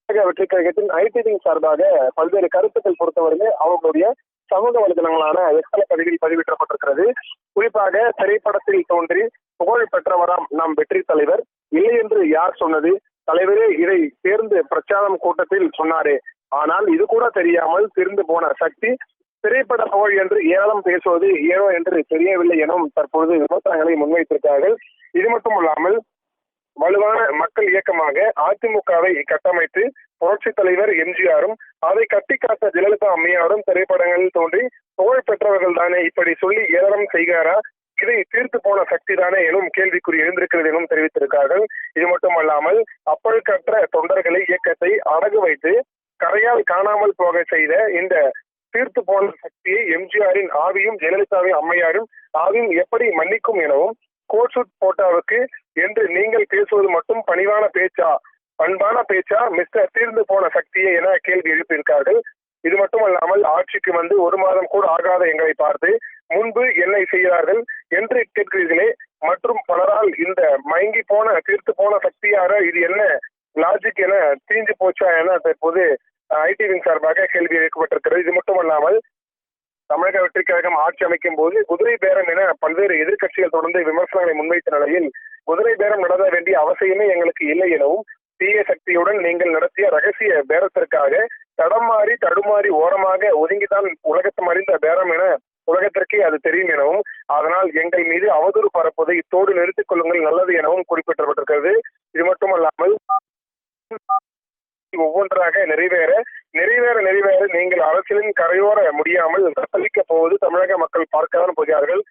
வெற்றி கழகத்தின் IT wing சார்பாக பல்வேறு கருத்துக்கள் பொறுத்தவரை அவர்களுடைய சமூக வலைதளங்களான எக்ஸல பதிவில் பதிவேற்றப்பட்டிருக்கிறது. குறிப்பாக திரைப்படத்தில் தோன்றி புகழ் பெற்றவராம் நம் வெற்றி தலைவர், இல்லை என்று யார் சொன்னது? தலைவரே இதை தேர்ந்து பிரச்சாரம் கூட்டத்தில் சொன்னாரே, ஆனால் இது கூட தெரியாமல் திருந்து போன சக்தி திரைப்பட புகழ் என்று ஏராளம் பேசுவது ஏனோ என்று தெரியவில்லை எனும் தற்பொழுது விமர்சனங்களை முன்வைத்திருக்கிறார்கள். இது மட்டுமல்லாமல் வலுவான மக்கள் இயக்கமாக அதிமுகவை கட்டமைத்து புரட்சி தலைவர் எம்ஜிஆரும் அதை கட்டி காத்த ஜெயலலிதா அம்மையாரும் திரைப்படங்களில் தோன்றி புகழ் பெற்றவர்கள் தானே, இப்படி சொல்லி ஏளனம் செய்கிறாரா? இதை தீர்த்து போன சக்தி தானே எனும் கேள்விக்குறி எழுந்திருக்கிறது எனும் தெரிவித்திருக்கிறார்கள். இது மட்டுமல்லாமல் அப்பழுக்கற்ற தொண்டர்களை இயக்கத்தை அடகு வைத்து கரையால் காணாமல் போக செய்த இந்த தீர்த்து போன சக்தியை எம்ஜிஆரின் ஆவியும் ஜெயலலிதாவின் அம்மையாரும் ஆவியும் எப்படி மன்னிக்கும் எனவும், கோட்சூட் போட்டாவுக்கு என்று நீங்கள் பேசுவது மட்டும் பணிவான பேச்சா, பண்பான பேச்சா மிஸ்டர் தீர்ந்து போன சக்தியே என கேள்வி எழுப்பியிருக்கார்கள். இது மட்டுமல்லாமல் ஆட்சிக்கு வந்து 1 மாதம் கூட ஆகாத எங்களை பார்த்து முன்பு என்னை செய்கிறார்கள் என்று கேட்கிறீர்களே, மற்றும் பலரால் இந்த மயங்கி போன தீர்த்து போன சக்தியார இது என்ன லாஜிக் என தீஞ்சு போச்சா என தற்போது ஐடி விங் சார்பாக கேள்வி எழுப்பப்பட்டிருக்கிறது. இது மட்டுமல்லாமல் தமிழக வெற்றி கழகம் ஆட்சி அமைக்கும் போது குதிரை பேரம் என பல்வேறு எதிர்கட்சிகள் தொடர்ந்து விமர்சனங்களை முன்வைத்த நிலையில் குதிரை பேரம் நடத்த வேண்டிய அவசியமே எங்களுக்கு இல்லை எனவும், தீய சக்தியுடன் நீங்கள் நடத்திய ரகசிய பேரத்திற்காக தடுமாறி ஓரமாக ஒதுங்கிதான் உலகத்தை அறிந்த பேரம் என உலகத்திற்கே அது தெரியும் எனவும், அதனால் எங்கள் மீது அவதூறு பரப்புவதை இத்தோடு நிறுத்திக் கொள்ளுங்கள் நல்லது எனவும் குறிப்பிடப்பட்டிருக்கிறது. இது மட்டுமல்லாமல் ஒவ்வொன்றாக நிறைவேற நீங்கள் அரசியலின் கரையோர முடியாமல் தத்தளிக்க போவது தமிழக மக்கள் பார்க்கத்தான் போகிறார்கள்.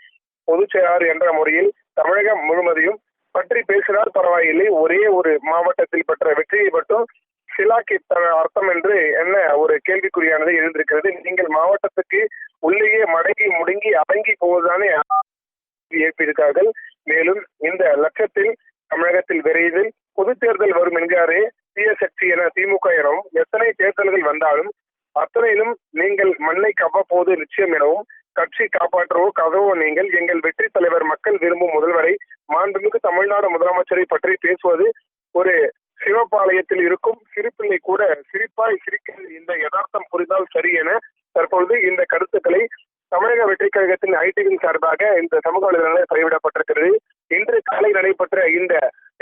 பொதுச் செயலாளர் என்ற முறையில் தமிழகம் முழுவதையும் பற்றி பேசினால் பரவாயில்லை, ஒரே ஒரு மாவட்டத்தில் பெற்ற வெற்றியை மட்டும் சிலாக்கி அர்த்தம் என்று என்ன ஒரு கேள்விக்குறியானது எழுந்திருக்கிறது. நீங்கள் மாவட்டத்துக்கு உள்ளேயே மடங்கி முடங்கி அடங்கி போவதுதானே ஏற்பிருக்கார்கள். மேலும் இந்த லட்சத்தில் தமிழகத்தில் விரைவில் பொது தேர்தல் வரும் என்கிறாரே தீய சக்தி என திமுக எனவும், எத்தனை தேர்தல்கள் வந்தாலும் அத்தனையிலும் நீங்கள் மண்ணை கவ்வப்போது நிச்சயம் எனவும், கட்சி காப்பாற்றவோ கதவோ நீங்கள் எங்கள் வெற்றி தலைவர் மக்கள் விரும்பும் முதல்வரை மாண்புமிகு தமிழ்நாடு முதலமைச்சரை பற்றி பேசுவது ஒரு சிவபாளையத்தில் இருக்கும் சிரிப்பிள்ளை கூட சிரிப்பாய் சிரிக்கிறது. இந்த யதார்த்தம் புரிந்தால் சரி என தற்பொழுது இந்த கருத்துக்களை தமிழக வெற்றி கழகத்தின் ஐடி விங் சார்பாக இந்த சமூக வலைதளங்களில் பதிவிடப்பட்டிருக்கிறது. இன்று காலை நடைபெற்ற இந்த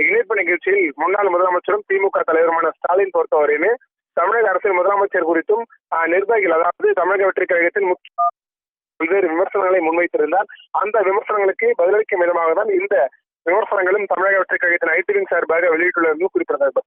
இணைப்பு நிகழ்ச்சியில் முன்னாள் முதலமைச்சரும் திமுக தலைவருமான ஸ்டாலின் பொறுத்தவரையிலே தமிழக அரசின் முதலமைச்சர் குறித்தும் நிர்வாகிகள், அதாவது தமிழக வெற்றி கழகத்தின் முக்கிய பல்வேறு விமர்சனங்களை முன்வைத்திருந்தார். அந்த விமர்சனங்களுக்கு பதிலளிக்கும் விதமாக தான் இந்த விமர்சனங்களும் தமிழக வெற்றி கழகத்தின் ஐடி விங் சார்பாக வெளியிட்டுள்ளது குறிப்பிடத்தக்கது.